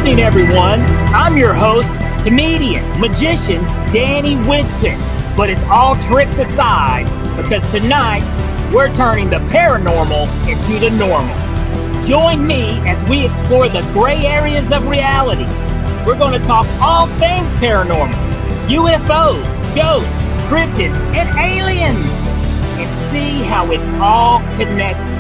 evening, everyone. I'm your host, comedian, magician, Danny Whitson. But it's all tricks aside, because tonight we're turning the paranormal into the normal. Join me as we explore the gray areas of reality. We're going to talk all things paranormal, UFOs, ghosts, cryptids, and aliens, and see how it's all connected.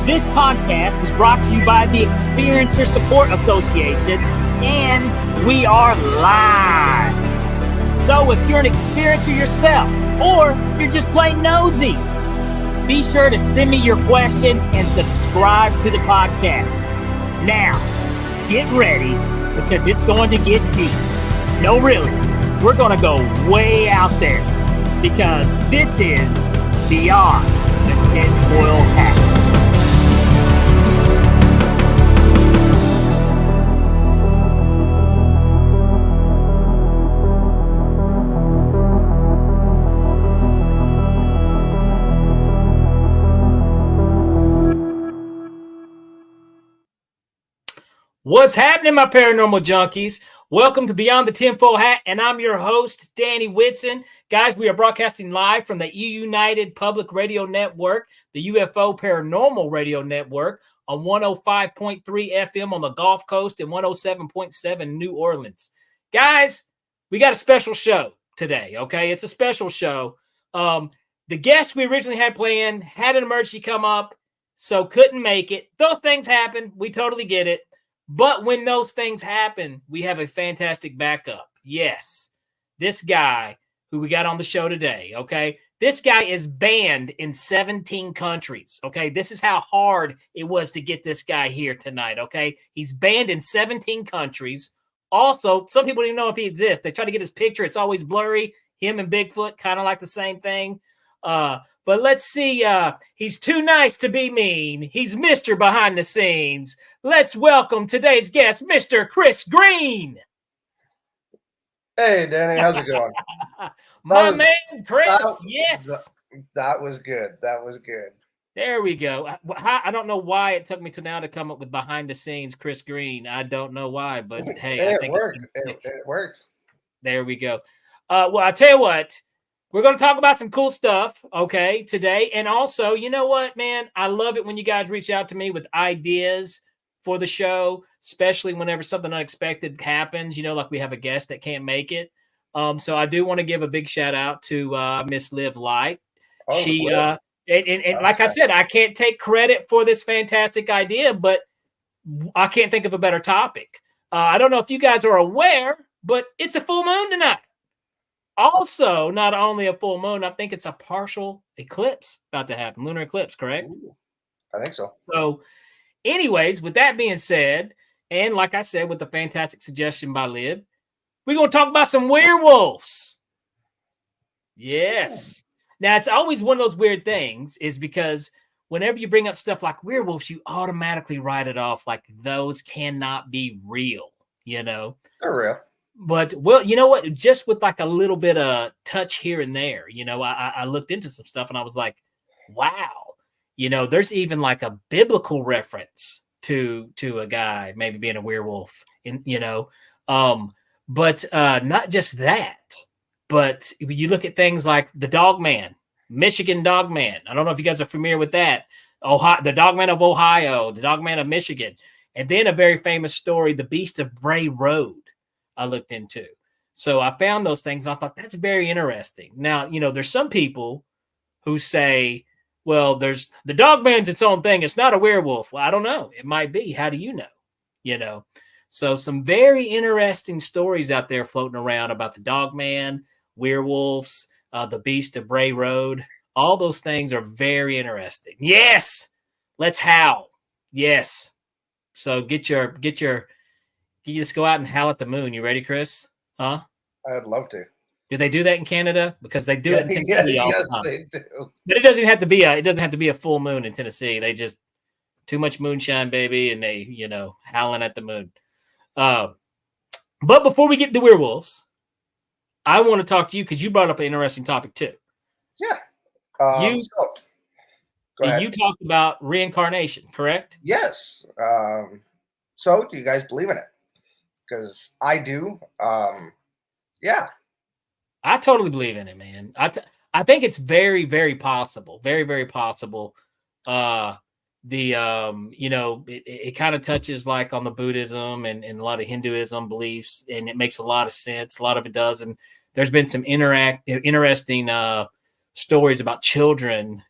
This podcast is brought to you by the Experiencer Support Association, and we are live. So if you're an experiencer yourself, or you're just plain nosy, be sure to send me your question and subscribe to the podcast. Now, get ready, because it's going to get deep. No, really, we're going to go way out there, because this is Beyond the Tinfoil Hat. What's happening, my paranormal junkies? Welcome to Beyond the Tinfoil Hat, and I'm your host, Danny Whitson. Guys, we are broadcasting live from the United Public Radio Network, the UFO Paranormal Radio Network, on 105.3 FM on the Gulf Coast and 107.7 New Orleans. Guys, we got a special show today, okay? It's a special show. The guest we originally had planned had an emergency come up, so couldn't make it. Those things happen. We totally get it. But when those things happen, we have a fantastic backup. Yes, this guy who we got on the show today, okay? This guy is banned in 17 countries, okay? This is how hard it was to get this guy here tonight, okay? He's banned in 17 countries. Also, some people don't even know if he exists. They try to get his picture. It's always blurry. Him and Bigfoot, kind of like the same thing. But let's see. He's too nice to be mean. He's Mr. Behind the Scenes. Let's welcome today's guest, Mr. Chris Green. Hey, Danny, how's it going? Man, Chris. Yes. That was good. That was good. There we go. I don't know why it took me to now to come up with Behind the Scenes Chris Green. I don't know why, but hey, I think worked. It worked. There we go. Well, I'll tell you what. We're going to talk about some cool stuff, okay, today. And also, you know what, man? I love it when you guys reach out to me with ideas for the show, especially whenever something unexpected happens, like we have a guest that can't make it. So I do want to give a big shout out to Miss Liv Light. She, and like I said, I can't take credit for this fantastic idea, but I can't think of a better topic. I don't know if you guys are aware, but it's a full moon tonight. Also, not only a full moon, I think it's a partial eclipse about to happen. Lunar eclipse, correct? Ooh, I think so. So, anyways, with that being said, and like I said, with the fantastic suggestion by Liv, we're going to talk about some werewolves. Yes. Now, it's always one of those weird things is because whenever you bring up stuff like werewolves, you automatically write it off like those cannot be real, They're real. But, well, you know what? Just with like a little bit of touch here and there, I looked into some stuff and I was like, wow, there's even like a biblical reference to a guy maybe being a werewolf, but not just that. But you look at things like the Dogman, Michigan Dogman. I don't know if you guys are familiar with that. Ohio, the Dogman of Ohio, the Dogman of Michigan. And then a very famous story, the Beast of Bray Road. I looked into. So I found those things and I thought that's very interesting. Now, there's some people who say, well, there's the Dogman's its own thing. It's not a werewolf. Well, I don't know. It might be. How do you know? So some very interesting stories out there floating around about the Dogman, werewolves, the Beast of Bray Road. All those things are very interesting. Yes. Let's howl. Yes. So get your you just go out and howl at the moon. You ready, Chris? Huh? I'd love to. Do they do that in Canada? Because they do it in Tennessee all the time. They do. But it doesn't have to be a full moon in Tennessee. They just too much moonshine, baby, and they, howling at the moon. But before we get to werewolves, I want to talk to you because you brought up an interesting topic too. Yeah. You talked about reincarnation, correct? Yes. So do you guys believe in it? because I do. Yeah. I totally believe in it, man. I think it's very, very possible. Very, very possible. It kind of touches like on the Buddhism and a lot of Hinduism beliefs, and it makes a lot of sense. A lot of it does. And there's been some interesting stories about children,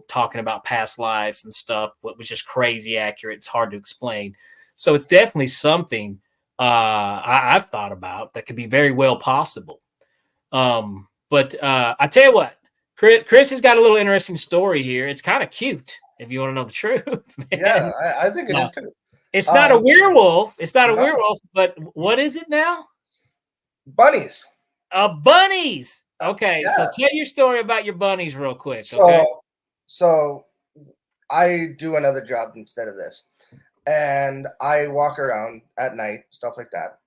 talking about past lives and stuff, what was just crazy accurate. It's hard to explain. So it's definitely something I've thought about that could be very well possible. But I tell you what, Chris has got a little interesting story here. It's kind of cute, if you want to know the truth. Man. Yeah, I think it is too. It's not a werewolf. It's not a werewolf, but what is it now? Bunnies. Bunnies. Okay, so tell your story about your bunnies real quick. So I do another job instead of this, and I walk around at night, stuff like that.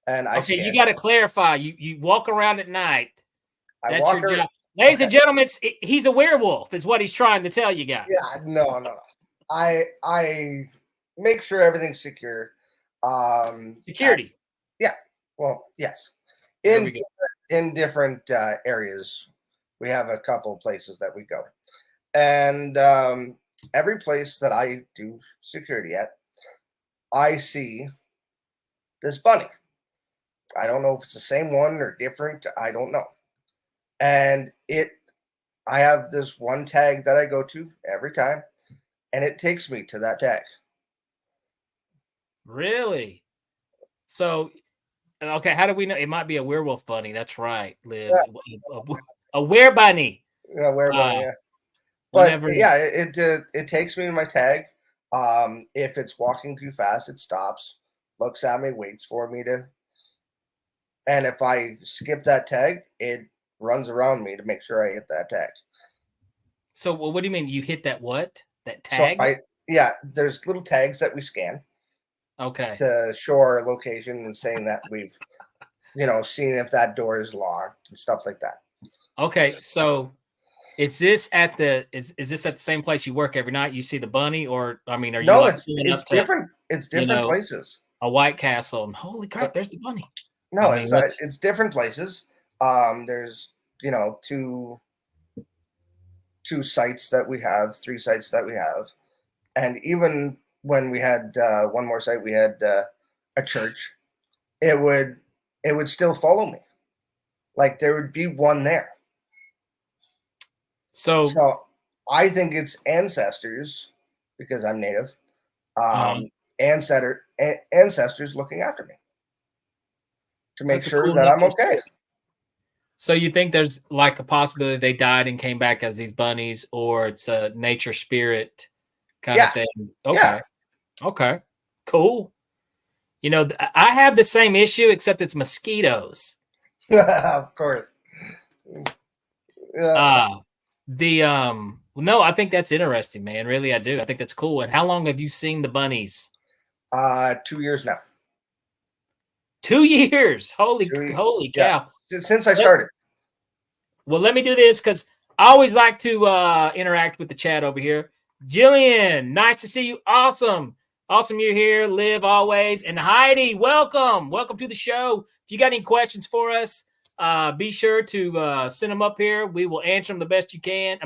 And you got to clarify. You walk around at night. That's your job. Ladies and gentlemen, he's a werewolf, is what he's trying to tell you guys. Yeah, no. I make sure everything's secure. Security. Well, yes. In different areas, we have a couple of places that we go, and every place that I do security at, I see this bunny. I don't know if it's the same one or different. I don't know. And I have this one tag that I go to every time, and it takes me to that tag. Really? So, okay, how do we know? It might be a werewolf bunny. That's right, Liv. Yeah. A were-bunny. Yeah, were-bunny, yeah. But, it takes me to my tag. If it's walking too fast, it stops, looks at me, waits for me to. And if I skip that tag, it runs around me to make sure I hit that tag. So, what do you mean? You hit that what? That tag? So there's little tags that we scan. Okay. To show our location and saying that we've, seen if that door is locked and stuff like that. Okay, so is this at the same place you work every night? You see the bunny, or are you? No, it's different. It's different places. A White Castle, and holy crap, there's the bunny. No, it's different places. There's two sites that we have, 3 sites that we have, and even when we had one more site, we had a church. It would still follow me, like there would be one there. So I think it's ancestors, because I'm Native. Ancestors looking after me to make sure that I'm okay. So you think there's like a possibility they died and came back as these bunnies, or it's a nature spirit kind of thing? Okay. Yeah. Okay. Cool. I have the same issue, except it's mosquitoes. Of course. No, I think that's interesting, man. Really, I do. I think that's cool. And how long have you seen the bunnies? 2 years now. 2 years. Holy cow. Yeah. Since I started. Well, let me do this, because I always like to interact with the chat over here. Jillian, nice to see you. Awesome you're here. Liv, always. And Heidi, welcome to the show. If you got any questions for us, be sure to send them up here. We will answer them the best you can.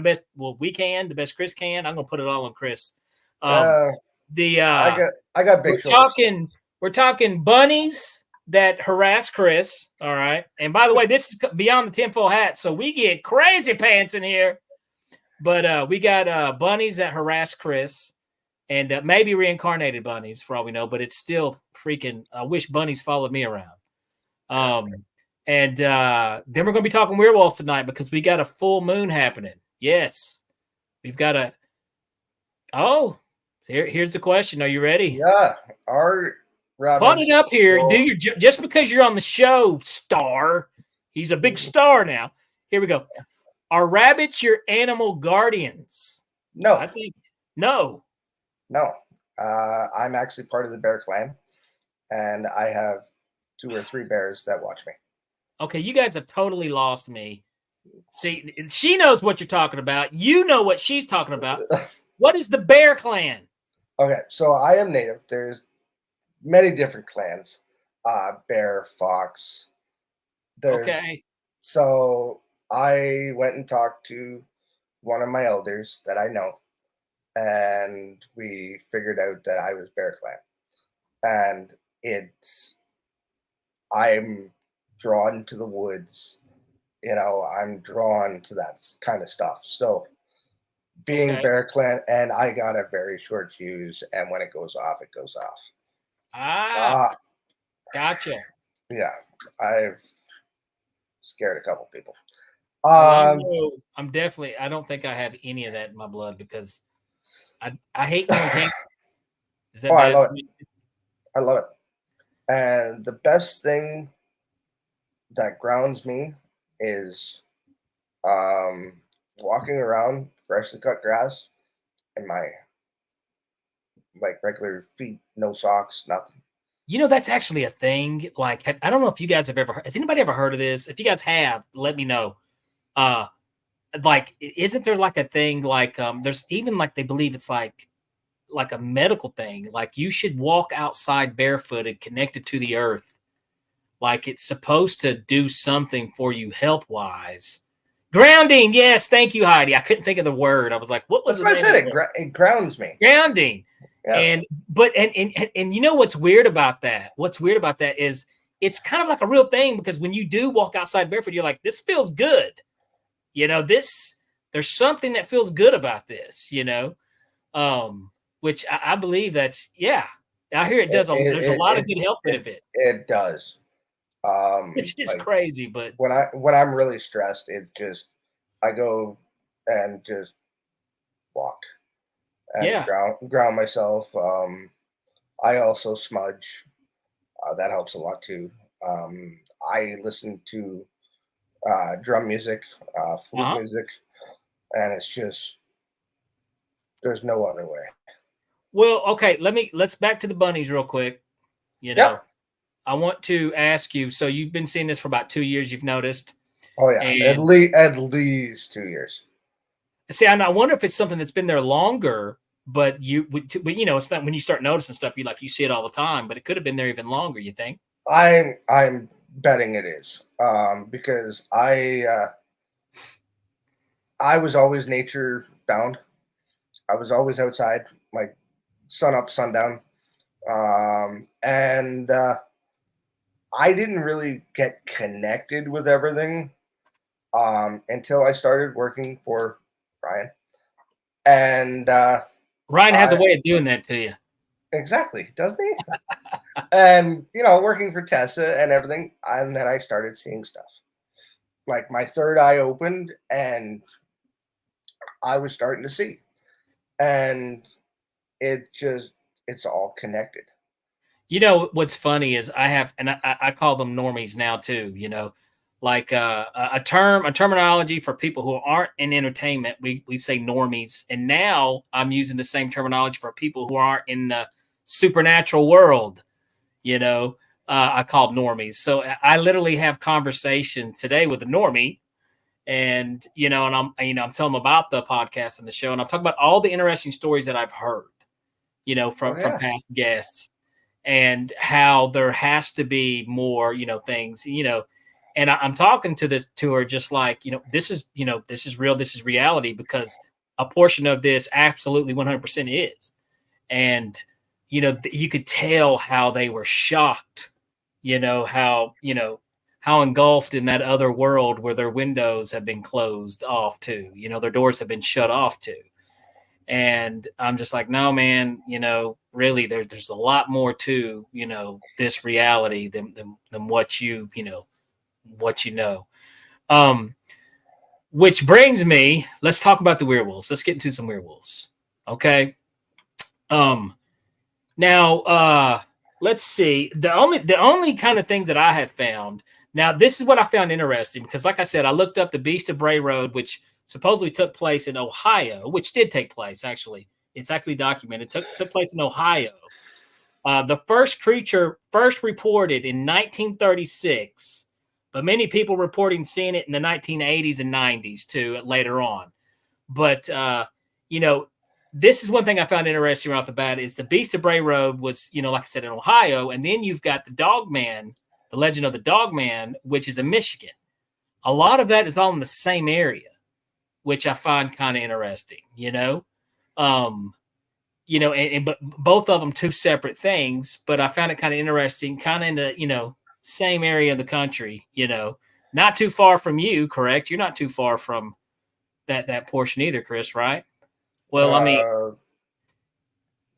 We can, the best Chris can. I'm gonna put it all on Chris. I got big shoulders. We're talking bunnies that harass Chris. All right. And by the way, this is Beyond the Tinfoil Hat, so we get crazy pants in here. But we got bunnies that harass Chris, and maybe reincarnated bunnies for all we know. But it's still freaking. I wish bunnies followed me around. And then we're going to be talking werewolves tonight, because we got a full moon happening. Yes, we've got a. Oh, here's the question. Are you ready? Yeah. Our rabbits. Put it up here. Just because you're on the show, star. He's a big star now. Here we go. Are rabbits your animal guardians? No. I think no. No. I'm actually part of the bear clan, and I have 2 or 3 bears that watch me. Okay, you guys have totally lost me. See, she knows what you're talking about. You know what she's talking about. What is the bear clan? Okay, so I am Native. There's many different clans. bear, fox. Okay. So I went and talked to one of my elders that I know, and we figured out that I was Bear Clan. And I'm drawn to the woods, I'm drawn to that kind of stuff. So being Okay. Bear Clan, and I got a very short fuse, and when it goes off, it goes off. Gotcha. Yeah, I've scared a couple people. Well, I know I don't think I have any of that in my blood because I hate going camping. Is that I bad love for it. me? I love it. And the best thing that grounds me is walking around freshly cut grass in my regular feet, no socks, nothing. That's actually a thing. Like, I don't know if you guys have has anybody ever heard of this? If you guys have, let me know. Isn't there like a thing there's even like they believe it's like a medical thing. Like you should walk outside barefooted, connected to the earth. Like it's supposed to do something for you health wise. Grounding, yes, thank you, Heidi. I couldn't think of the word. I was like, what was That's the what I name of said. the word? It grounds me. Grounding. Yes. And you know what's weird about that? What's weird about that is it's kind of like a real thing because when you do walk outside barefoot, you're like, this feels good. There's something that feels good about this, which I believe that's, yeah. I hear it does. There's a lot of good health benefit. It does. Which is crazy, but when I'm really stressed, I go and just walk and ground myself. I also smudge. That helps a lot too. I listen to drum music, flute music, and it's just there's no other way. Well, okay, let's back to the bunnies real quick. I want to ask you. So you've been seeing this for about 2 years. You've noticed. Oh yeah, at least 2 years. See, and I wonder if it's something that's been there longer. But it's not when you start noticing stuff. You see it all the time. But it could have been there even longer. You think? I'm betting it is because I was always nature bound. I was always outside, like sun up, sundown, and I didn't really get connected with everything until I started working for Ryan. And Ryan has a way of doing that to you. Exactly, doesn't he? And working for TESA and everything, and then I started seeing stuff. Like my third eye opened, and I was starting to see, and it's all connected. What's funny is I have, and I call them normies now too. Like a terminology for people who aren't in entertainment. We say normies, and now I'm using the same terminology for people who aren't in the supernatural world. I call normies. So I literally have conversations today with a normie. And I'm telling them about the podcast and the show, and I'm talking about all the interesting stories that I've heard, from past guests, and how there has to be more, things, and I'm talking to her just like, this is real, this is reality, because a portion of this absolutely 100% is, and you could tell how they were shocked, how engulfed in that other world where their windows have been closed off to, their doors have been shut off to. And I'm just like, no, man, really there's a lot more to, this reality than what what which brings me, let's talk about the werewolves. Let's get into some werewolves. Okay. Now, let's see. The only kind of things that I have found. Now, this is what I found interesting because, like I said, I looked up the Beast of Bray Road, which supposedly took place in Ohio, which did take place, actually. It's actually documented. Took place in Ohio. The first creature first reported in 1936, but many people reporting seeing it in the 1980s and 90s too, later on. But, this is one thing I found interesting right off the bat is the Beast of Bray Road was, like I said, in Ohio. And then you've got the Dogman, the Legend of the Dogman, which is in Michigan. A lot of that is all in the same area, which I find kind of interesting, but both of them two separate things, but I found it kind of interesting, kind of in the, same area of the country, not too far from you, correct? You're not too far from that portion either, Chris, right? Well, I mean,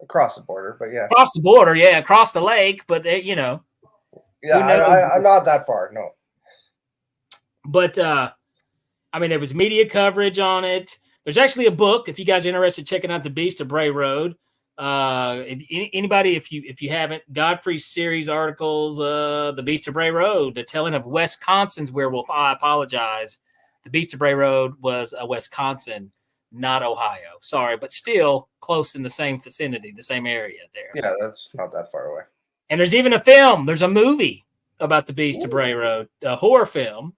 across the border, but yeah. Across the border, yeah, across the lake, but Yeah, I'm not that far, no. But I mean, there was media coverage on it. There's actually a book if you guys are interested in checking out The Beast of Bray Road. If you haven't, Godfrey's series articles, The Beast of Bray Road, the telling of Wisconsin's werewolf. I apologize. The Beast of Bray Road was a Wisconsin, not Ohio. Sorry, but still close in the same vicinity, the same area there. Yeah, that's not that far away. And there's even a film. There's a movie about the Beast of Bray Road, a horror film.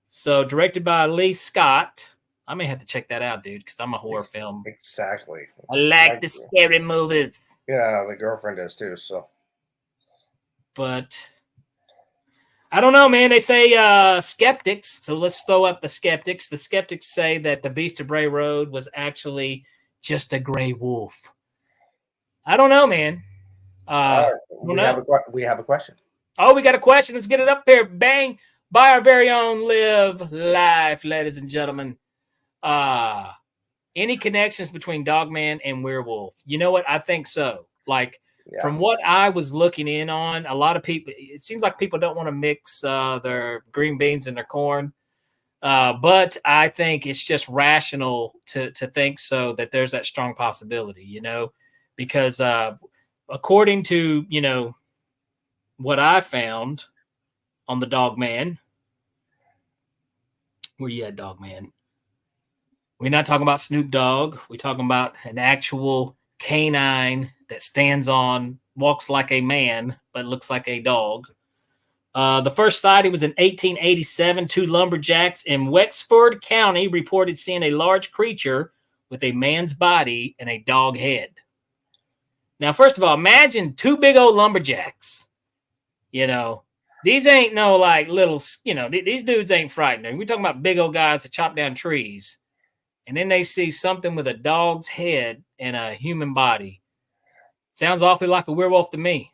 So directed by Lee Scott. I may have to check that out, dude, because I'm a horror film. Exactly. I like the scary movies. Yeah, the girlfriend does too. So, but I don't know, man. They say skeptics. So let's throw up the skeptics. The skeptics say that the Beast of Bray Road was actually just a gray wolf. I don't know, man. We have a question. Oh, we got a question. Let's get it up there. Bang. By our very own Live Life, ladies and gentlemen. Any connections between Dogman and werewolf? You know what? I think so. From what I was looking in on, a lot of people, it seems like people don't want to mix their green beans and their corn. But I think it's just rational to think so, that there's that strong possibility, because according to, what I found on the Dogman. Where you at, Dogman? We're not talking about Snoop Dogg. We're talking about an actual canine that walks like a man, but looks like a dog. The first sighting was in 1887. Two lumberjacks in Wexford County reported seeing a large creature with a man's body and a dog head. Now, first of all, imagine two big old lumberjacks, These ain't no little, these dudes ain't frightening. We're talking about big old guys that chop down trees. And then they see something with a dog's head and a human body. Sounds awfully like a werewolf to me.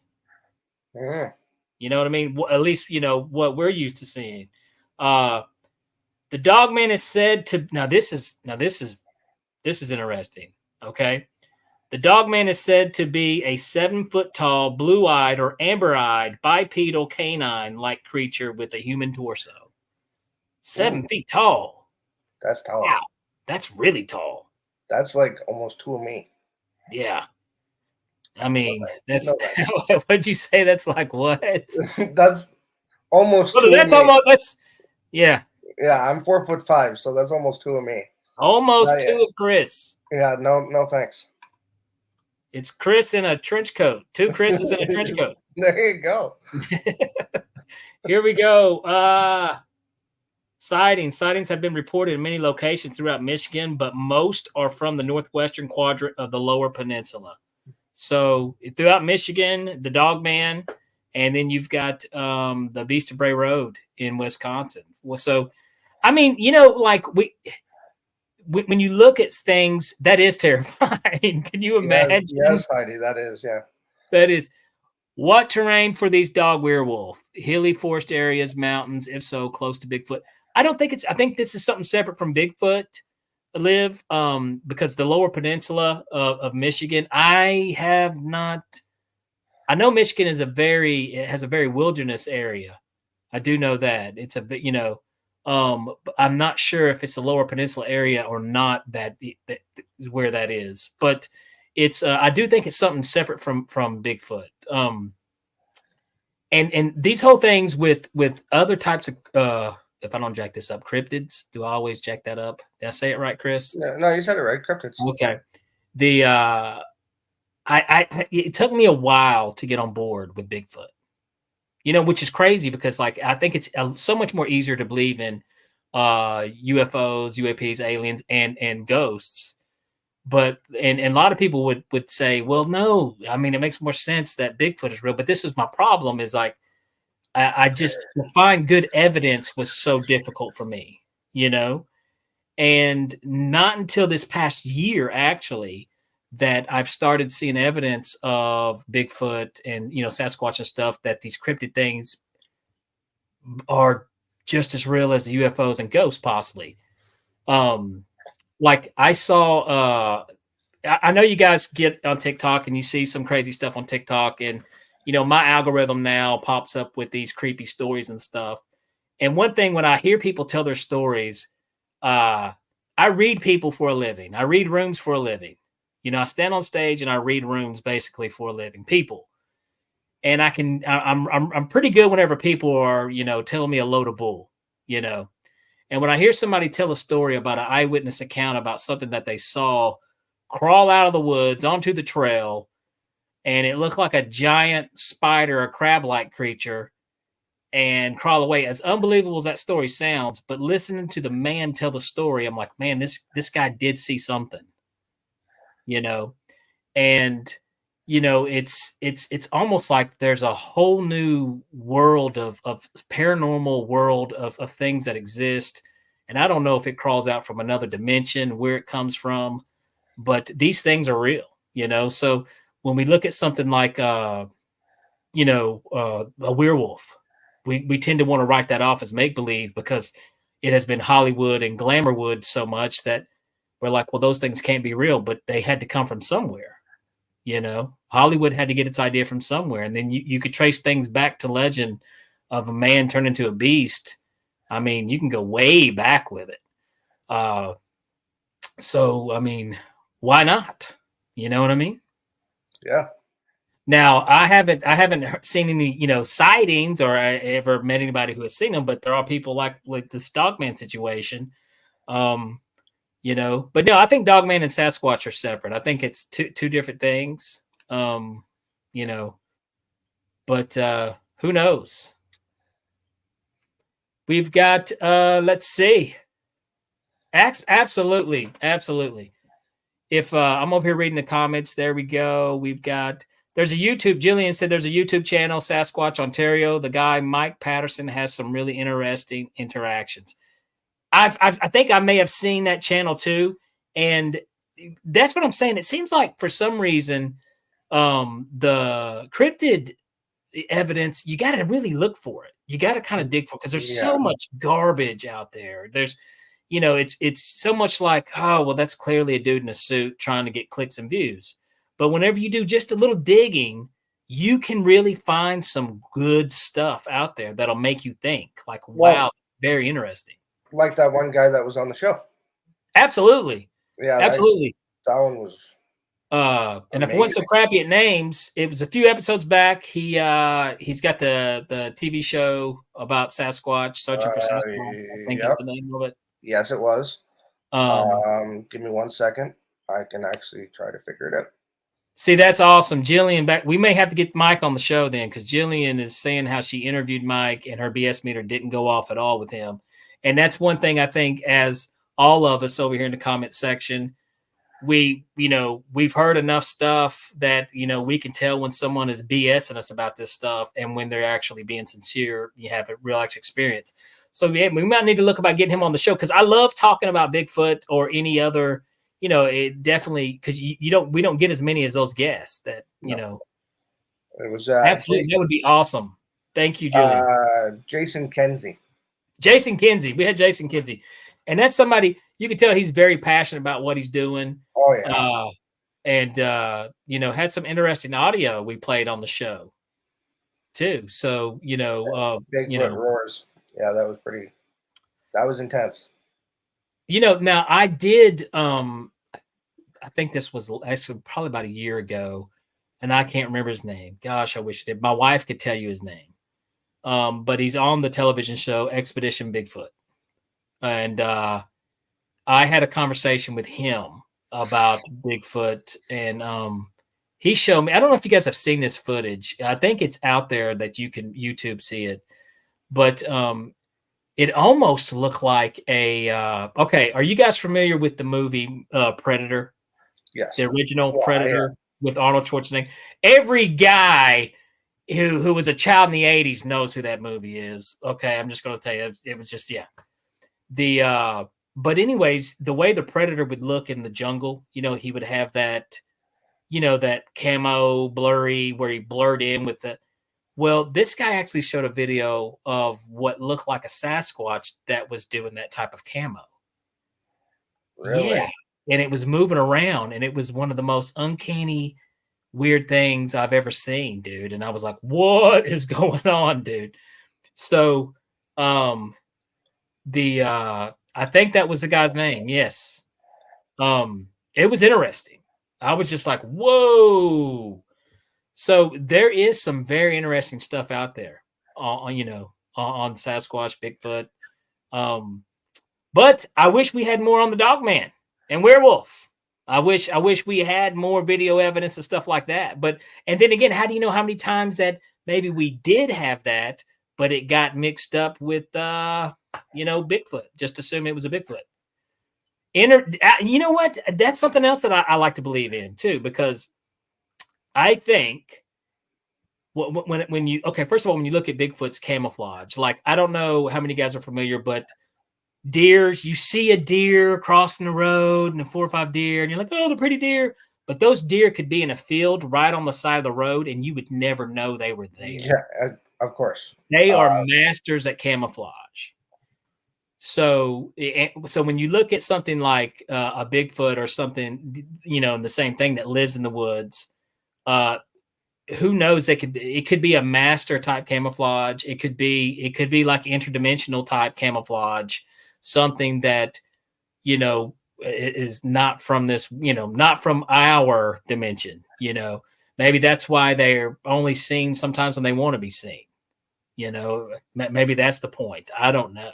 Yeah. You know what I mean? At least, what we're used to seeing. The Dogman is said to, this is interesting. Okay. The Dogman is said to be a 7-foot-tall, blue-eyed or amber-eyed bipedal canine-like creature with a human torso. 7 feet tall. That's tall. Wow, that's really tall. That's like almost two of me. Yeah. I mean, what'd you say? That's like what? That's almost. Yeah. Yeah, I'm 4'5", so that's almost two of me. Almost two of Chris. Yeah, no thanks. It's Chris in a trench coat. Two Chris's in a trench coat. There you go. Here we go. Sightings have been reported in many locations throughout Michigan, but most are from the northwestern quadrant of the Lower Peninsula. So throughout Michigan, the Dogman, and then you've got the Beast of Bray Road in Wisconsin. Well, so, I mean, when you look at things, that is terrifying. Can you imagine? Yes, Heidi, that is, yeah. That is. What terrain for these dog werewolf? Hilly forest areas, mountains, if so, close to Bigfoot. I think this is something separate from Bigfoot, Liv, because the Lower Peninsula of Michigan, I know Michigan has a very wilderness area. I do know that. It's I'm not sure if it's the Lower Peninsula area or not. That is where that is, but it's. I do think it's something separate from Bigfoot. And these whole things with other types of if I don't jack this up, cryptids. Do I always jack that up? Did I say it right, Chris? No, you said it right. Cryptids. Okay. It took me a while to get on board with Bigfoot. Which is crazy because I think it's so much more easier to believe in UFOs, UAPs, aliens, and ghosts and a lot of people would say, well, no, I mean, it makes more sense that Bigfoot is real. But this is my problem, is like, I just, to find good evidence was so difficult for me, and not until this past year, actually, that I've started seeing evidence of Bigfoot and, Sasquatch and stuff, that these cryptid things are just as real as the UFOs and ghosts, possibly. Like I saw, I know you guys get on TikTok and you see some crazy stuff on TikTok, and my algorithm now pops up with these creepy stories and stuff. And one thing, when I hear people tell their stories, I read people for a living. I read rooms for a living. I stand on stage and I read rooms basically for a living. People, and I'm pretty good whenever people are telling me a load of bull. And when I hear somebody tell a story about an eyewitness account about something that they saw crawl out of the woods onto the trail, and it looked like a giant spider or crab-like creature, and crawl away, as unbelievable as that story sounds, but listening to the man tell the story, I'm like, man, this guy did see something, and it's almost like there's a whole new world of paranormal world of things that exist. And I don't know if it crawls out from another dimension, where it comes from, but these things are real, so when we look at something like a werewolf, we tend to want to write that off as make believe, because it has been Hollywood and Glamourwood so much that we're like, well, those things can't be real, but they had to come from somewhere. Hollywood had to get its idea from somewhere. And then you could trace things back to legend of a man turned into a beast. I mean, you can go way back with it. So, I mean, why not? You know what I mean? Yeah. Now, I haven't seen any, sightings, or I ever met anybody who has seen them, but there are people like this Dogman situation. But no, I think Dogman and Sasquatch are separate. I think it's two different things. But who knows? We've got let's see. Absolutely. If I'm over here reading the comments, there we go. There's a YouTube. Jillian said there's a YouTube channel, Sasquatch Ontario. The guy Mike Patterson has some really interesting interactions. I think I may have seen that channel too, and that's what I'm saying. It seems like for some reason, the cryptid evidence, you got to really look for it. You got to kind of dig for it, because there's so much garbage out there. There's, it's so much like, oh, well, that's clearly a dude in a suit trying to get clicks and views. But whenever you do just a little digging, you can really find some good stuff out there that'll make you think, like, wow, very interesting. Like that one guy that was on the show. Absolutely. Yeah. Absolutely. That one was. And if it wasn't so crappy at names, it was a few episodes back. He's got the TV show about Sasquatch, Searching for Sasquatch. I think is the name of it. Yes, it was. Give me 1 second. I can actually try to figure it out. See, that's awesome. Jillian, we may have to get Mike on the show then, because Jillian is saying how she interviewed Mike and her BS meter didn't go off at all with him. And that's one thing I think, as all of us over here in the comment section, we've heard enough stuff that, we can tell when someone is BSing us about this stuff and when they're actually being sincere. You have a real actual experience. So we might need to look about getting him on the show, because I love talking about Bigfoot or any other, it definitely, because we don't get as many as those guests that, It was absolutely, that would be awesome. Thank you, Julian. Jason Kinsey. We had Jason Kinsey. And that's somebody, you can tell he's very passionate about what he's doing. Oh, yeah. And had some interesting audio we played on the show too. So, Bigfoot roars. Yeah, that was intense. Now I did, I think this was actually probably about a year ago, and I can't remember his name. Gosh, I wish I did. My wife could tell you his name. But he's on the television show Expedition Bigfoot. And I had a conversation with him about Bigfoot, and he showed me, I don't know if you guys have seen this footage. I think it's out there that you can YouTube see it, but it almost looked like okay, are you guys familiar with the movie Predator? Yes. The original Predator with Arnold Schwarzenegger. Every guy who was a child in the 80s knows who that movie is. Okay, I'm just going to tell you. It was just, but anyways, the way the Predator would look in the jungle, he would have that, that camo blurry where he blurred in with the. Well, this guy actually showed a video of what looked like a Sasquatch that was doing that type of camo. Really? Yeah. And it was moving around, and it was one of the most uncanny, weird things I've ever seen, dude. And I was like, what is going on, dude? So, I think that was the guy's name. Yes. It was interesting. I was just like, whoa. So there is some very interesting stuff out there on Sasquatch, Bigfoot. But I wish we had more on the Dogman and werewolf. I wish we had more video evidence and stuff like that. And then again, how do you know how many times that maybe we did have that, but it got mixed up with, Bigfoot? Just assume it was a Bigfoot. You know what? That's something else that I like to believe in too, because I think when you first of all, when you look at Bigfoot's camouflage, like I don't know how many guys are familiar, but deers, you see a deer crossing the road and 4 or 5 deer, and you're like, oh, the pretty deer. But those deer could be in a field right on the side of the road, and you would never know they were there. Yeah, of course. They are masters at camouflage. So when you look at something like a Bigfoot or something, the same thing that lives in the woods, who knows? It could be a master type camouflage. It could be like interdimensional type camouflage, something that is not from this, not from our dimension. Maybe that's why they're only seen sometimes when they want to be seen. Maybe that's the point. I don't know.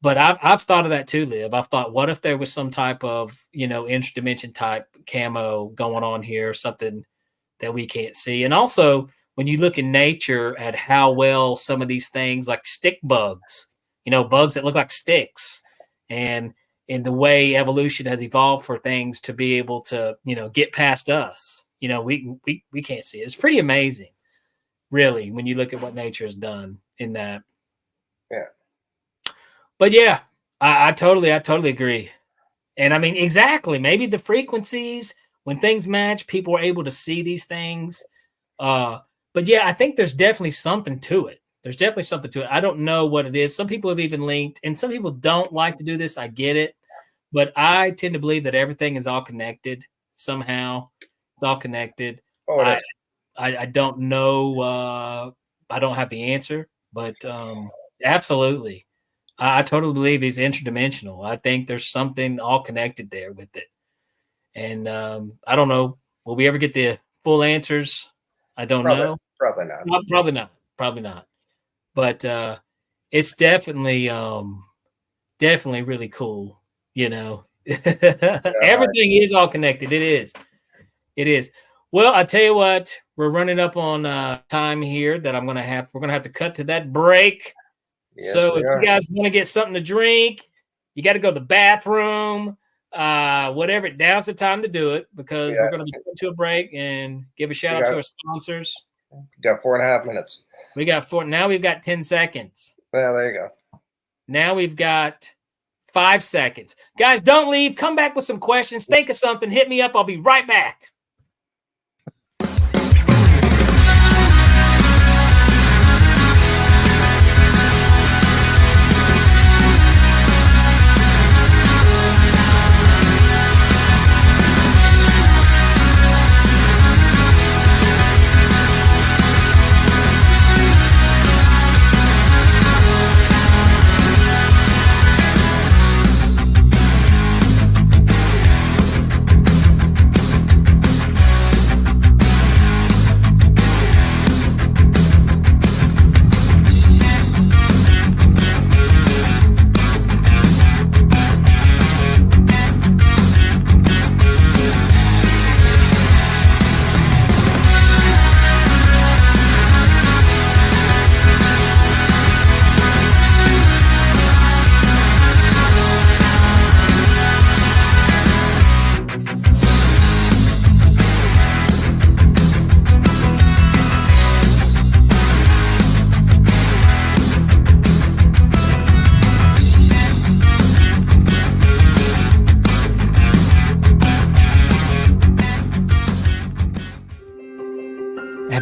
But I've thought of that too, Liv. I've thought, what if there was some type of, interdimension type camo going on here, something that we can't see. And also when you look in nature at how well some of these things like stick bugs, bugs that look like sticks, and in the way evolution has evolved for things to be able to, get past us, we can't see it. It's pretty amazing, really, when you look at what nature has done in that. Yeah. But yeah, I totally agree. And I mean, exactly. Maybe the frequencies, when things match, people are able to see these things. But yeah, I think there's definitely something to it. I don't know what it is. Some people have even linked, and some people don't like to do this. I get it. But I tend to believe that everything is all connected somehow. It's all connected. Oh, I don't know. I don't have the answer, but absolutely. I totally believe he's interdimensional. I think there's something all connected there with it. And I don't know. Will we ever get the full answers? I don't know. Probably not. Probably not. But it's definitely really cool. Everything is all connected. It is. Well, I tell you what, we're running up on time here that we're going to have to cut to that break. Yes, so if you guys want to get something to drink, you got to go to the bathroom, whatever. Now's the time to do it, because we're going to be going to a break and give a shout out to our sponsors. We got 4.5 minutes. We got 4. Now we've got 10 seconds. Well, there you go. Now we've got 5 seconds. Guys, don't leave. Come back with some questions. Think of something. Hit me up. I'll be right back.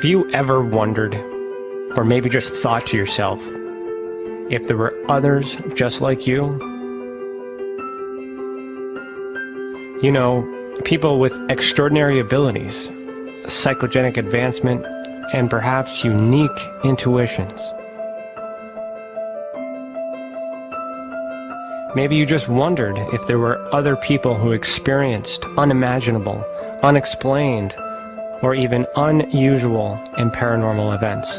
Have you ever wondered, or maybe just thought to yourself, if there were others just like you? You know, people with extraordinary abilities, psychogenic advancement, and perhaps unique intuitions. Maybe you just wondered if there were other people who experienced unimaginable, unexplained, or even unusual and paranormal events.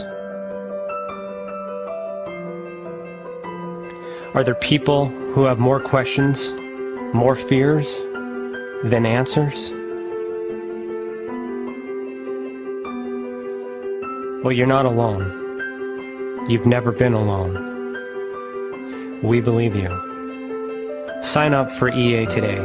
Are there people who have more questions, more fears than answers? Well, you're not alone. You've never been alone. We believe you. Sign up for EA today.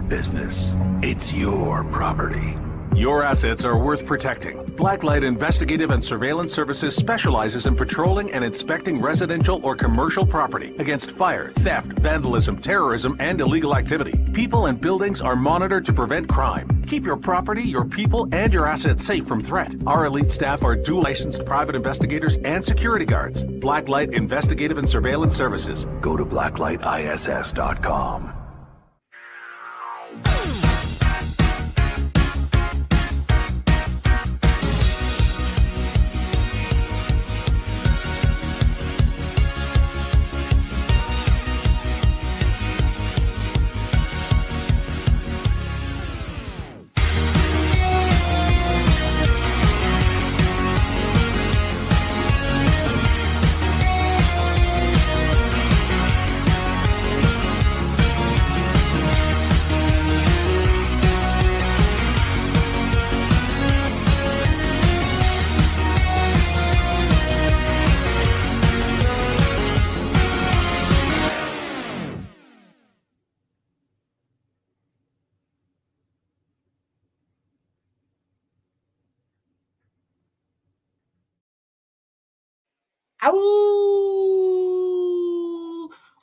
Business. It's your property. Your assets are worth protecting. Blacklight Investigative and Surveillance Services specializes in patrolling and inspecting residential or commercial property against fire, theft, vandalism, terrorism, and illegal activity. People and buildings are monitored to prevent crime. Keep your property, your people, and your assets safe from threat. Our elite staff are dual licensed private investigators and security guards. Blacklight Investigative and Surveillance Services. Go to blacklightiss.com. Ow!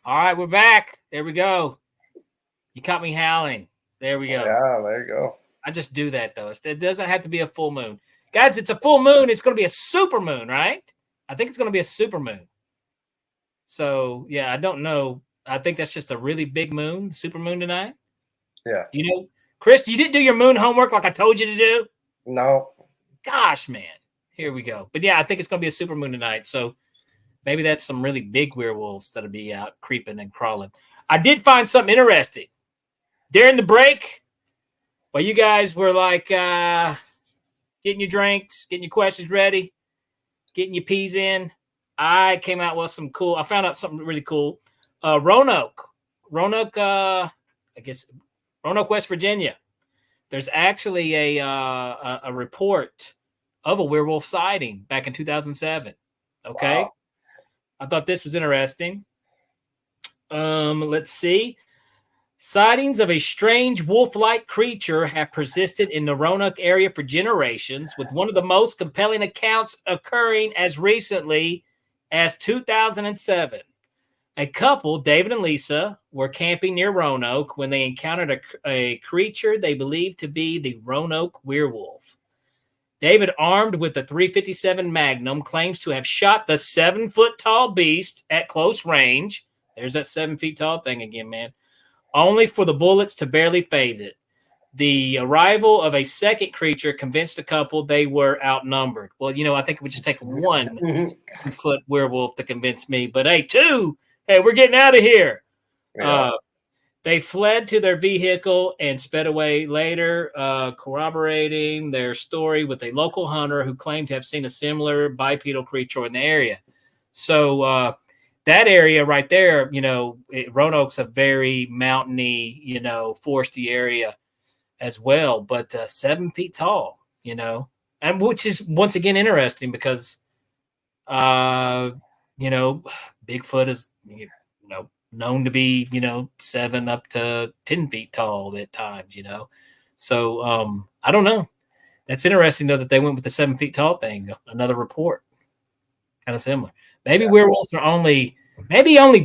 All right, we're back. There we go. You caught me howling. There we go. Yeah, there you go. I just do that, though. It doesn't have to be a full moon. Guys, it's a full moon. It's going to be a super moon, right? I think it's going to be a super moon. So, yeah, I don't know. I think that's just a really big moon, super moon tonight. Yeah. You know, Chris, you didn't do your moon homework like I told you to do? No. Gosh, man. Here we go. But, yeah, I think it's going to be a super moon tonight. So, maybe that's some really big werewolves that'll be out creeping and crawling. I did find something interesting. During the break, while you guys were like getting your drinks, getting your questions ready, getting your peas in, I came out with some cool. I found out something really cool. Roanoke, Roanoke, West Virginia. There's actually a report of a werewolf sighting back in 2007. Okay. Wow. I thought this was interesting. Let's see. Sightings of a strange wolf-like creature have persisted in the Roanoke area for generations, with one of the most compelling accounts occurring as recently as 2007. A couple, David and Lisa, were camping near Roanoke when they encountered a creature they believed to be the Roanoke werewolf. David, armed with the .357 Magnum, claims to have shot the 7-foot-tall beast at close range. There's that 7 feet tall thing again, man. Only for the bullets to barely phase it. The arrival of a second creature convinced the couple they were outnumbered. Well, I think it would just take one 7-foot werewolf to convince me. But hey, two, hey, we're getting out of here. Yeah. They fled to their vehicle and sped away later, corroborating their story with a local hunter who claimed to have seen a similar bipedal creature in the area. So that area right there, Roanoke's a very mountainy, foresty area as well, but 7 feet tall, and which is once again interesting because, Bigfoot is, known to be, 7 up to 10 feet tall at times, So I don't know. That's interesting though that they went with the 7 feet tall thing. Another report, kind of similar. Maybe werewolves are only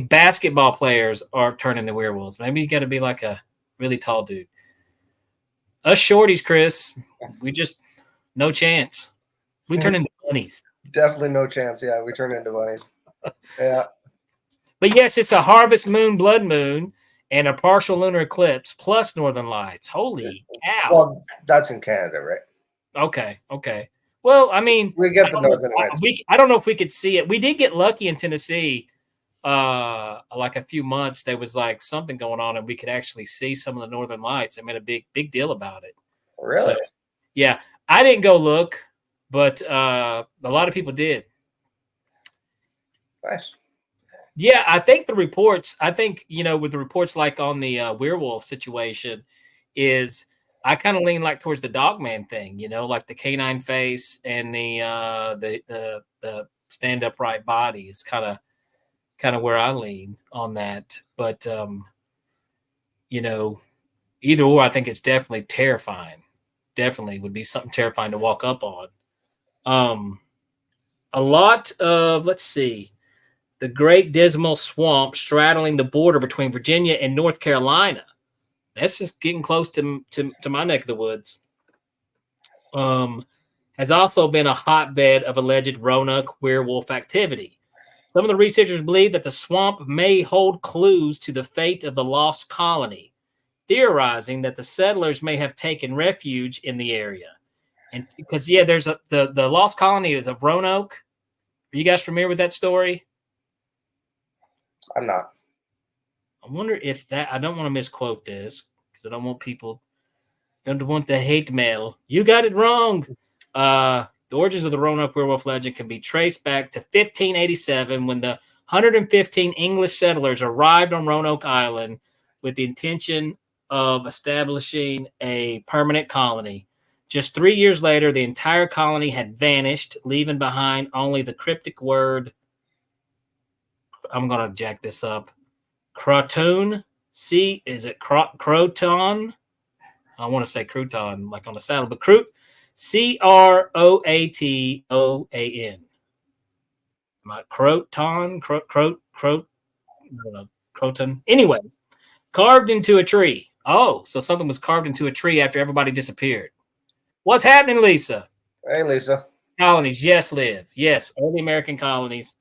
basketball players are turning into werewolves. Maybe you got to be like a really tall dude. Us shorties, Chris, we just no chance. We turn into bunnies. Definitely no chance. Yeah, we turn into bunnies. Yeah. But yes, it's a harvest moon, blood moon, and a partial lunar eclipse plus northern lights. Holy cow. Well, that's in Canada, right? Okay. Well, I mean, we get the northern lights. I don't know if we could see it. We did get lucky in Tennessee. Like a few months, there was like something going on, and we could actually see some of the northern lights. I made a big deal about it. Really? So, yeah, I didn't go look, but a lot of people did. Nice. Yeah, I think the reports. With the reports like on the werewolf situation, is I kind of lean like towards the dogman thing. Like the canine face and the stand upright body is kind of where I lean on that. But either or, I think it's definitely terrifying. Definitely would be something terrifying to walk up on. A lot of, let's see, the Great Dismal Swamp straddling the border between Virginia and North Carolina. That's just getting close to my neck of the woods. Has also been a hotbed of alleged Roanoke werewolf activity. Some of the researchers believe that the swamp may hold clues to the fate of the lost colony, theorizing that the settlers may have taken refuge in the area. And because, there's the lost colony is of Roanoke. Are you guys familiar with that story? I'm not. I wonder if that, I don't want to misquote this because I don't want the hate mail. You got it wrong. The origins of the Roanoke werewolf legend can be traced back to 1587 when the 115 English settlers arrived on Roanoke Island with the intention of establishing a permanent colony. Just 3 years later, the entire colony had vanished, leaving behind only the cryptic word, I'm going to jack this up, Croton. Is it Croton? I want to say crouton, like on a salad, but Croatan. Croton, Croton. Anyway, carved into a tree. Oh, so something was carved into a tree after everybody disappeared. What's happening, Lisa? Hey, Lisa. Colonies, yes, Liv. Yes, early American colonies.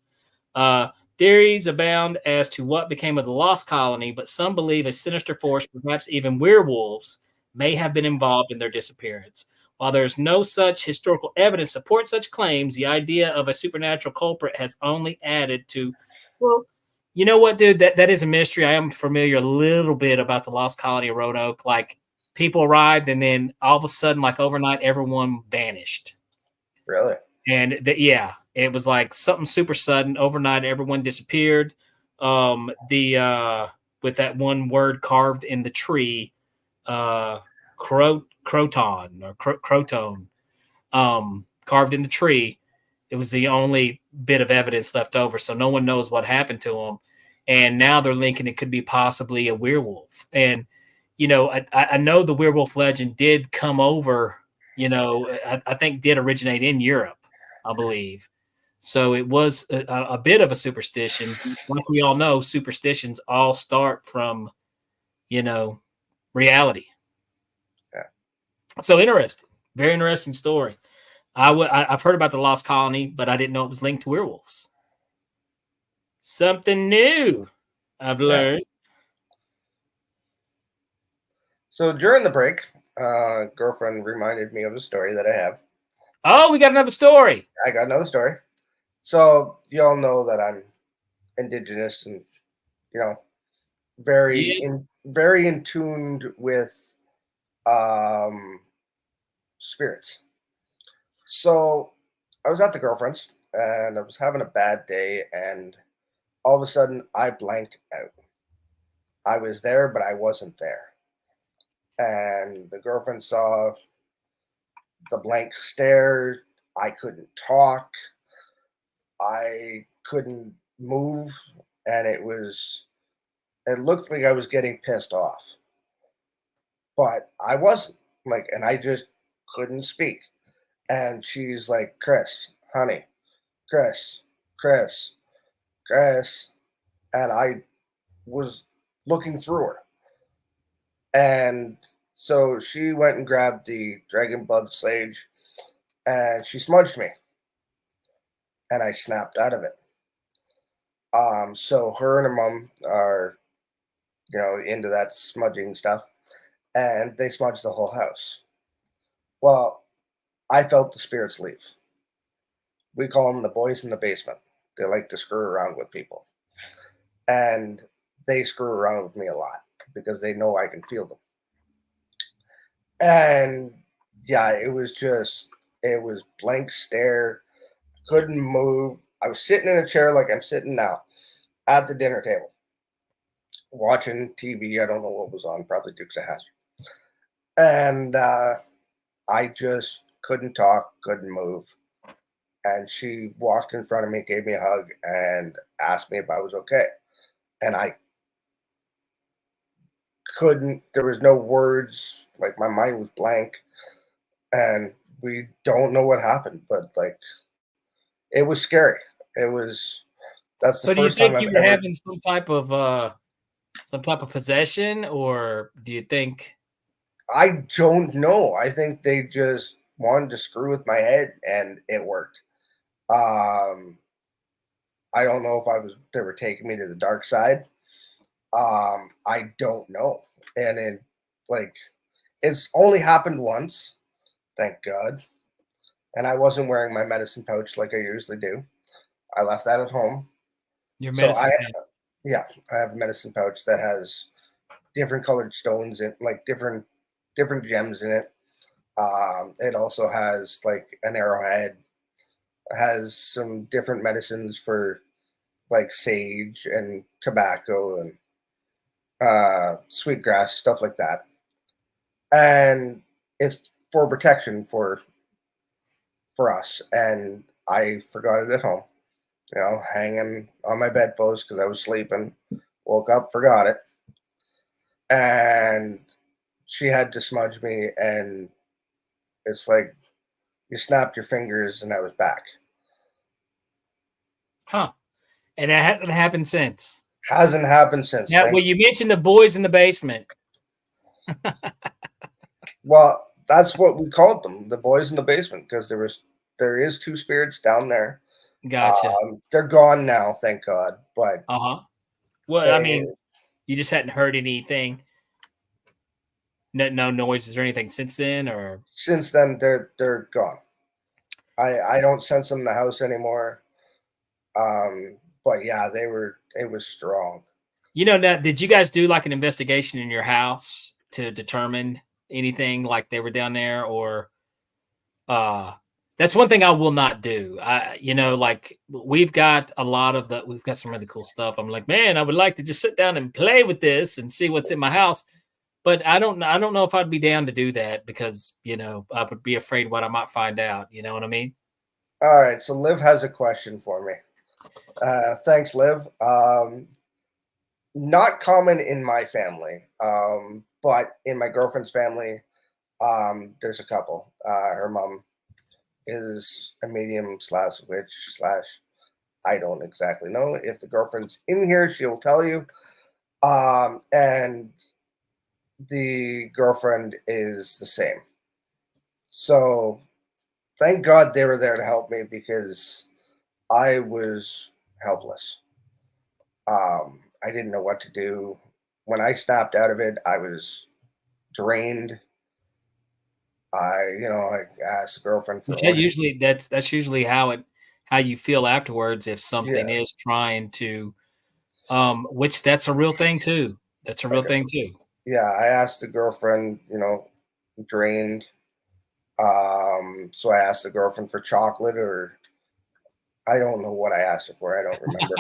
Theories abound as to what became of the lost colony, but some believe a sinister force, perhaps even werewolves, may have been involved in their disappearance. While there's no such historical evidence to support such claims, the idea of a supernatural culprit has only added to, well, you know what, dude? That is a mystery. I am familiar a little bit about the lost colony of Roanoke. Like, people arrived, and then all of a sudden, like overnight, everyone vanished. Really? And it was like something super sudden. Overnight, everyone disappeared. With that one word carved in the tree, croton or croton, carved in the tree. It was the only bit of evidence left over, so no one knows what happened to them. And now they're linking it could be possibly a werewolf. And I know the werewolf legend did come over. I think did originate in Europe, I believe. So it was a bit of a superstition. Like we all know, superstitions all start from, reality. Yeah. So interesting. Very interesting story. I've heard about the lost colony, but I didn't know it was linked to werewolves. Something new I've learned. So during the break, girlfriend reminded me of a story that I have. Oh, we got another story. I got another story. So you all know that I'm indigenous and you know Yes. very in tuned with um spirits. So I was at the girlfriend's and I was having a bad day, and all of a sudden I blanked out. I was there, but I wasn't there. And the girlfriend saw the blank stare. I couldn't talk. I couldn't move. And it looked like I was getting pissed off, but I wasn't. Like, and I just couldn't speak. And she's like, Chris, honey, Chris, Chris, Chris. And I was looking through her. And so she went and grabbed the dragon blood sage and she smudged me. And I snapped out of it. So her and her mom are, into that smudging stuff. And they smudged the whole house. Well, I felt the spirits leave. We call them the boys in the basement. They like to screw around with people. And they screw around with me a lot because they know I can feel them. And yeah, it was blank stare. Couldn't move. I was sitting in a chair like I'm sitting now at the dinner table, watching TV. I don't know what was on, probably Dukes of Hazzard. And I just couldn't talk, couldn't move. And she walked in front of me, gave me a hug, and asked me if I was okay. And I couldn't, there was no words, like my mind was blank. And we don't know what happened, but like it was scary. That's the So do you first time think I've you were ever. having some type of possession, or do you think? I don't know. I think they just wanted to screw with my head and it worked. Um, I don't know if they were taking me to the dark side. I don't know. And it's only happened once, thank God. And I wasn't wearing my medicine pouch like I usually do. I left that at home. Your So medicine man. yeah, I have a medicine pouch that has different colored stones in, like different gems in it. It also has like an arrowhead. It has some different medicines for like sage and tobacco and sweetgrass, stuff like that. And it's for protection for us. And I forgot it at home, hanging on my bedpost because I was sleeping. Woke up, forgot it, and she had to smudge me, and it's like you snapped your fingers, and I was back. Huh. And that hasn't happened since. Hasn't happened since. Now, well, you mentioned the boys in the basement. Well, that's what we called them, the boys in the basement, because there is two spirits down there. Gotcha. They're gone now, thank God. But well, I mean, you just hadn't heard anything, no noises or anything since then, or since then they're gone. I don't sense them in the house anymore. But yeah, it was strong. Now, did you guys do like an investigation in your house to determine anything like they were down there, or that's one thing I will not do. Like we've got some really cool stuff. I'm like, man, I would like to just sit down and play with this and see what's in my house. But I don't know if I'd be down to do that because, I would be afraid what I might find out. You know what I mean? All right. So Liv has a question for me. Thanks, Liv. Not common in my family, but in my girlfriend's family, there's a couple. Her mom is a medium / witch / I don't exactly know. If the girlfriend's in here, she'll tell you. And the girlfriend is the same. So thank God they were there to help me because I was helpless. I didn't know what to do. When I snapped out of it, I was drained. I asked the girlfriend for Which orange. usually that's usually how you feel afterwards if something is trying to, which that's a real thing too. That's a real thing too. Yeah, I asked the girlfriend, drained. So I asked the girlfriend for chocolate, or I don't know what I asked her for. I don't remember.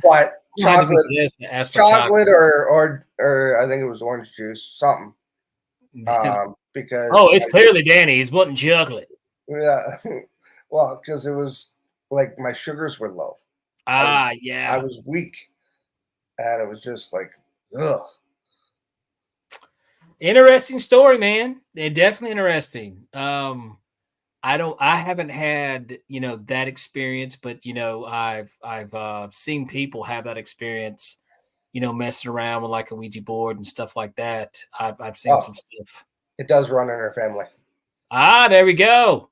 But chocolate, or I think it was orange juice, something. Because it's clearly Danny. He's wanting chocolate. Yeah, well, because it was like my sugars were low. I was weak, and it was just like, ugh. Interesting story, man. Definitely interesting. I haven't had, that experience, but I've seen people have that experience, messing around with like a Ouija board and stuff like that. I've seen some stuff. It does run in our family. There we go.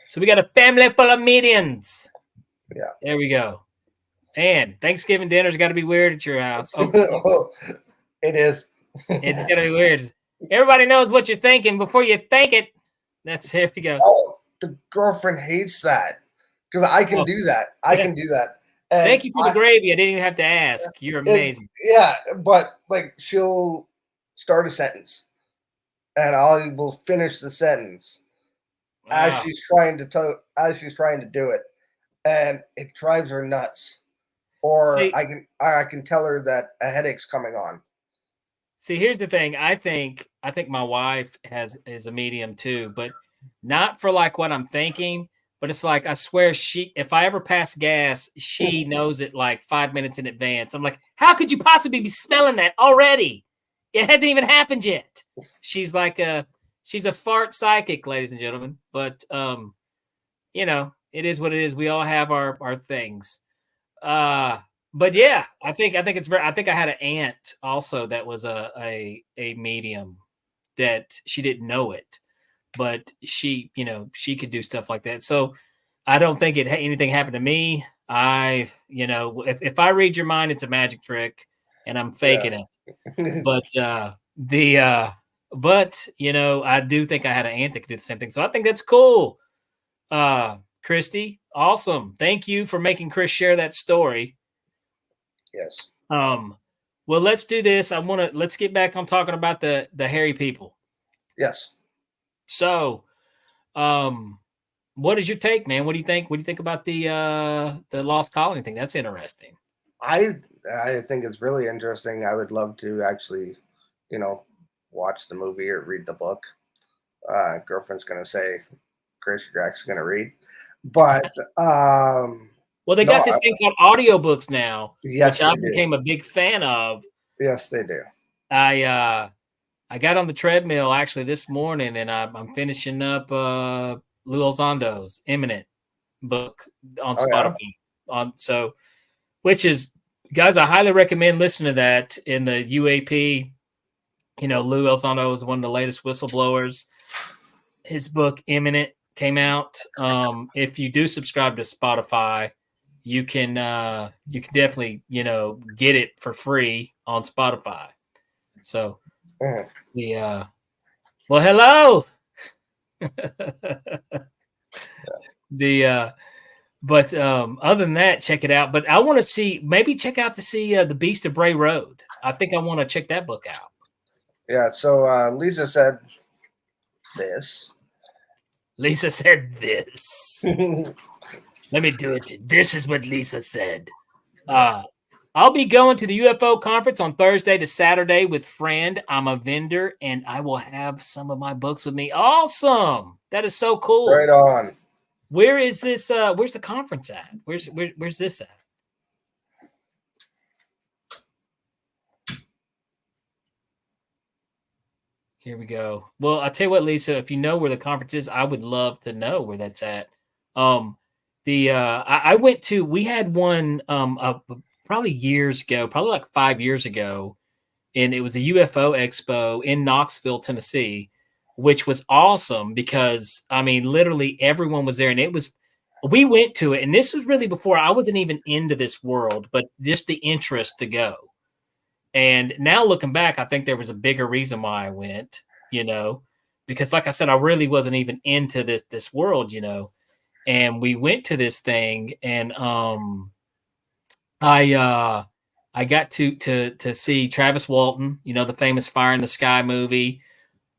So we got a family full of mediums. Yeah. There we go. And Thanksgiving dinner's got to be weird at your house. It is. It's going to be weird. Everybody knows what you're thinking before you think it. Here we go. Oh, the girlfriend hates that because I can do that. I can do that. And thank you for the gravy. I didn't even have to ask. You're amazing. But like she'll start a sentence, and I will finish the sentence as she's trying to do it, and it drives her nuts. Or I can tell her that a headache's coming on. See, here's the thing. I think my wife is a medium too, but not for like what I'm thinking. But it's like, I swear, if I ever pass gas, she knows it like 5 minutes in advance. I'm like, how could you possibly be smelling that already? It hasn't even happened yet. She's a fart psychic, ladies and gentlemen. But it is what it is. We all have our things. But yeah, I think I had an aunt also that was a medium that she didn't know it, but she could do stuff like that. So I don't think anything happened to me. If I read your mind, it's a magic trick and I'm faking it. But I do think I had an aunt that could do the same thing. So I think that's cool. Christy, awesome. Thank you for making Chris share that story. Yes. Well, let's do this. Let's get back on talking about the hairy people. Yes. So, what is your take, man? What do you think? What do you think about the lost colony thing? That's interesting. I think it's really interesting. I would love to actually, watch the movie or read the book. Girlfriend's gonna say, Chris, you're actually gonna read. But well, they got this thing called audiobooks now, yes, which I became a big fan of. Yes, they do. I got on the treadmill actually this morning, and I'm finishing up Lou Elizondo's Imminent book on Spotify. Which is, guys, I highly recommend listening to that in the UAP. Lou Elizondo is one of the latest whistleblowers. His book Imminent came out. If you do subscribe to Spotify, you can definitely get it for free on Spotify. So hello. But other than that, check it out. But I want to check out the Beast of Bray Road. I think I want to check that book out. Yeah. So Lisa said this. Lisa said this. Let me do it. This is what Lisa said. I'll be going to the UFO conference on Thursday to Saturday with friend. I'm a vendor, and I will have some of my books with me. Awesome. That is so cool. Right on. Where is this? Where's the conference at? Where's this at? Here we go. Well, I'll tell you what, Lisa, if you know where the conference is, I would love to know where that's at. I went to, we had one probably years ago, probably like 5 years ago, and it was a UFO expo in Knoxville, Tennessee, which was awesome because, literally everyone was there, and we went to it, and this was really before I wasn't even into this world, but just the interest to go. And now looking back, I think there was a bigger reason why I went, because like I said, I really wasn't even into this world, you know. And we went to this thing, and I got to see Travis Walton, you know, the famous Fire in the Sky movie.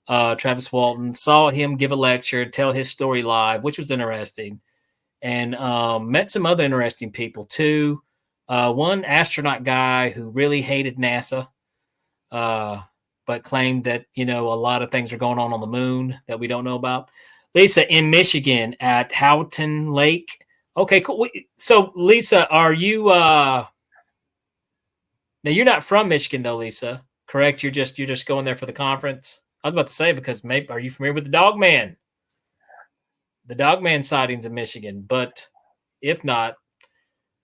Travis Walton, saw him give a lecture, tell his story live, which was interesting, and met some other interesting people too. One astronaut guy who really hated NASA, but claimed that, you know, a lot of things are going on the moon that we don't know about. Lisa, in Michigan at Houghton Lake. Okay, cool. So, Lisa, are you? Now you're not from Michigan, though, Lisa. Correct? You're just going there for the conference. I was about to say, because maybe, are you familiar with the Dogman? The Dogman sightings in Michigan, but if not,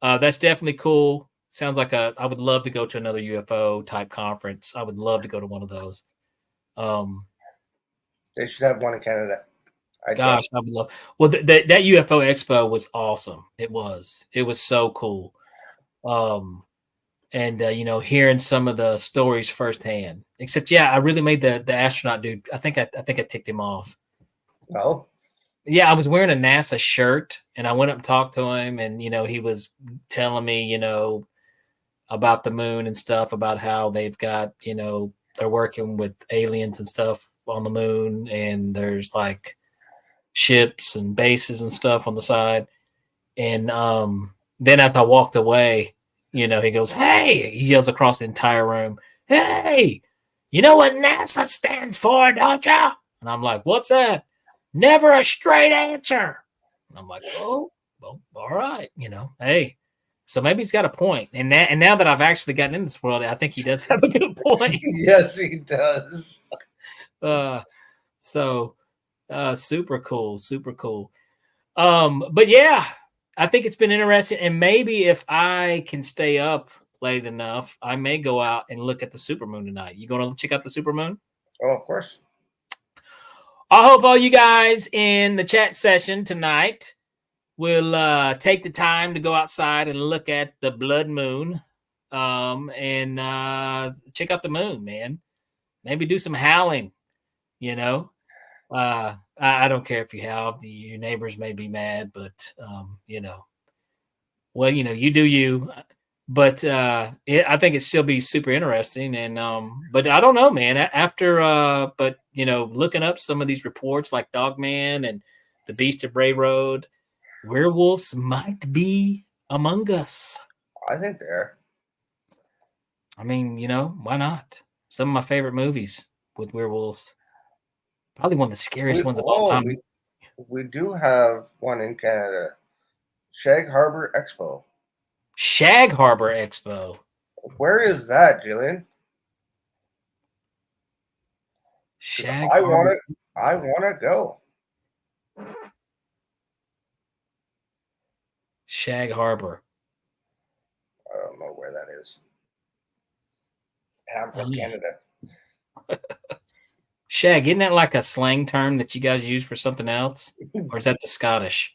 that's definitely cool. Sounds like I would love to go to another UFO type conference. I would love to go to one of those. They should have one in Canada. Gosh, I would love. Well, that UFO Expo was awesome. It was so cool. And you know, hearing some of the stories firsthand. Except, yeah, I really made the astronaut dude. I think I ticked him off. Oh. Yeah, I was wearing a NASA shirt, and I went up and talked to him, and you know, he was telling me, you know, about the moon and stuff, about how they've got, you know, they're working with aliens and stuff on the moon, and there's like ships and bases and stuff on the side. And then as I walked away, you know, he goes, "Hey," he yells across the entire room, "Hey, you know what NASA stands for, don't you?" And I'm like, "What's that?" "Never a straight answer." And I'm like, "Oh, well, all right, you know, hey." So maybe he's got a point. And now that I've actually gotten in this world, I think he does have a good point. Yes, he does. Super cool, super cool. But yeah, I think it's been interesting. And maybe if I can stay up late enough, I may go out and look at the supermoon tonight. You going to check out the supermoon? Oh, of course. I hope all you guys in the chat session tonight will take the time to go outside and look at the blood moon, and check out the moon, man. Maybe do some howling, you know. I don't care if you howl. Your neighbors may be mad, but you know, well, you know, you do you. But I think it'd still be super interesting. And but I don't know, man. After but you know, looking up some of these reports like Dogman and the Beast of Bray Road, werewolves might be among us. I think they're. I mean, you know, why not? Some of my favorite movies with werewolves. Probably one of the scariest ones of all time. We do have one in Canada. Shag Harbor Expo. Shag Harbor Expo. Where is that, Jillian? Shag I Harbor. I want to go. Shag Harbor. I don't know where that is. And I'm from Canada. Shag, isn't that like a slang term that you guys use for something else? Or is that the Scottish?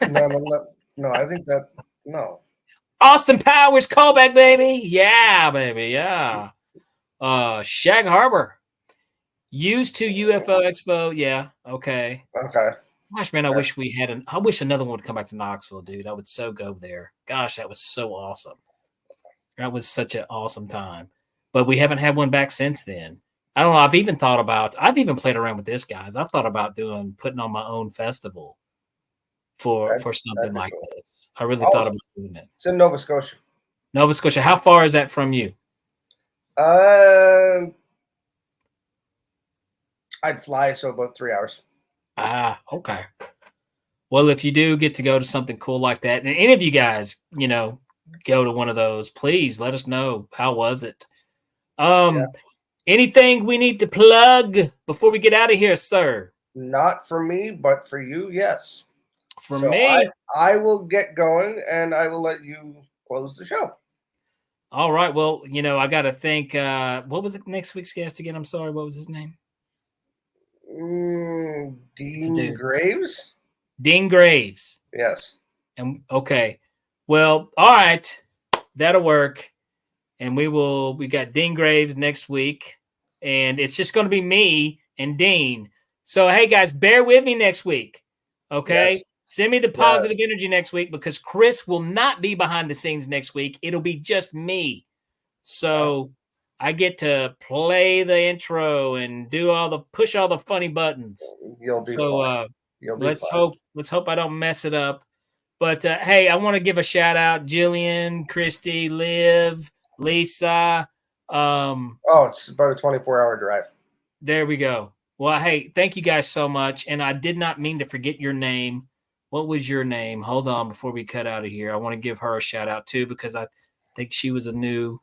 No, I think that, no. Austin Powers callback, baby. Yeah, baby. Yeah. Shag Harbor. Used to UFO Expo. Yeah. Okay. Okay. Gosh, man, I wish we had I wish another one would come back to Knoxville, dude. I would so go there. Gosh, that was so awesome. That was such an awesome time. But we haven't had one back since then. I don't know. I've even played around with this, guys. I've thought about putting on my own festival for something like this. I really thought about doing it. It's in Nova Scotia. Nova Scotia. How far is that from you? I'd fly, so about 3 hours. Ah, okay. Well, if you do get to go to something cool like that, and any of you guys, you know, go to one of those, please let us know. How was it? Anything we need to plug before we get out of here, sir? Not for me, but for you, yes. For me, I will get going, and I will let you close the show. All right. Well, you know, I got to think. What was it? Next week's guest again? I'm sorry. What was his name? Dean Graves. Dean Graves. Yes. And okay. Well, all right. That'll work. And we got Dean Graves next week. And it's just going to be me and Dean. So, hey, guys, bear with me next week, okay? Yes. Send me the positive energy next week because Chris will not be behind the scenes next week. It'll be just me. So I get to play the intro and push all the funny buttons. You'll be fine. Let's hope I don't mess it up. But hey, I want to give a shout out, Jillian, Christy, Liv, Lisa. It's about a 24-hour drive. There we go. Well, hey, thank you guys so much. And I did not mean to forget your name. What was your name? Hold on before we cut out of here. I want to give her a shout out too because I think she was a new.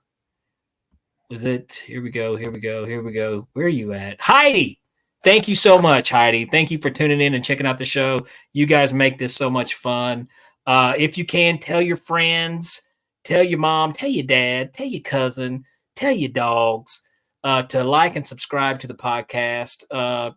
Was it? Here we go. Where are you at? Heidi. Thank you so much, Heidi. Thank you for tuning in and checking out the show. You guys make this so much fun. If you can, tell your friends, tell your mom, tell your dad, tell your cousin, tell your dogs to like and subscribe to the podcast.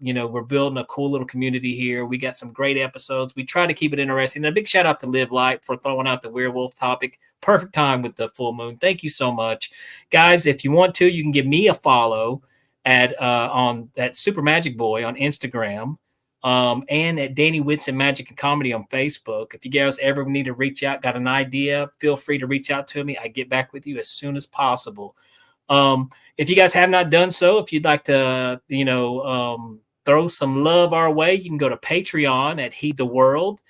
We're building a cool little community here. We got some great episodes. We try to keep it interesting. And a big shout out to Live Light for throwing out the werewolf topic. Perfect time with the full moon. Thank you so much. Guys, if you want to, you can give me a follow on that Super Magic Boy on Instagram. And at Danny Whitson Magic and Comedy on Facebook. If you guys ever need to reach out, got an idea, feel free to reach out to me. I get back with you as soon as possible. If you guys have not done so, if you'd like to, throw some love our way, you can go to Patreon at Heed the World.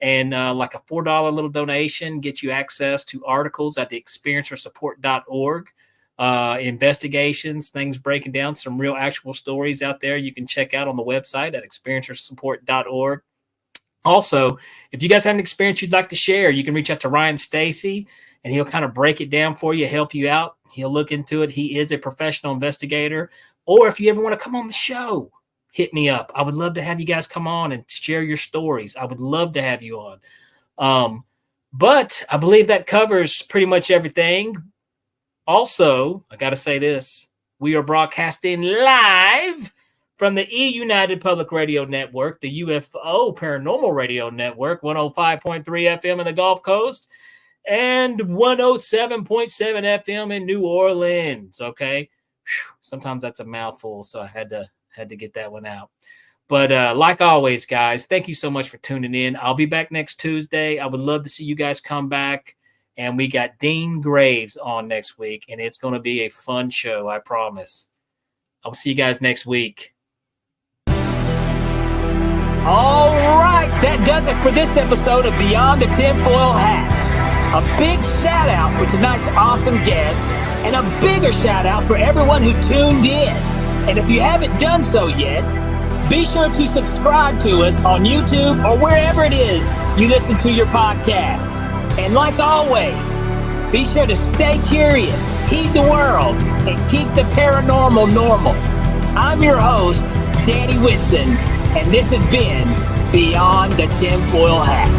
And like a $4 little donation gets you access to articles at the experiencersupport.org. Investigations, things breaking down some real actual stories out there you can check out on the website at experiencersupport.org. Also, if you guys have an experience you'd like to share, you can reach out to Ryan Stacy and he'll kind of break it down for you, help you out. He'll look into it. He is a professional investigator. Or if you ever want to come on the show, hit me up. I would love to have you guys come on and share your stories. I would love to have you on. But I believe that covers pretty much everything. Also, I got to say this. We are broadcasting live from the E-United Public Radio Network, the UFO Paranormal Radio Network, 105.3 FM in the Gulf Coast, and 107.7 FM in New Orleans. Okay. Sometimes that's a mouthful, so I had to get that one out. But like always, guys, thank you so much for tuning in. I'll be back next Tuesday. I would love to see you guys come back. And we got Dean Graves on next week, and it's going to be a fun show, I promise. I'll see you guys next week. All right, that does it for this episode of Beyond the Tinfoil Hat. A big shout out for tonight's awesome guest, and a bigger shout out for everyone who tuned in. And if you haven't done so yet, be sure to subscribe to us on YouTube or wherever it is you listen to your podcasts. And like always, be sure to stay curious, heed the world, and keep the paranormal normal. I'm your host, Danny Whitson, and this has been Beyond the Tinfoil Hat.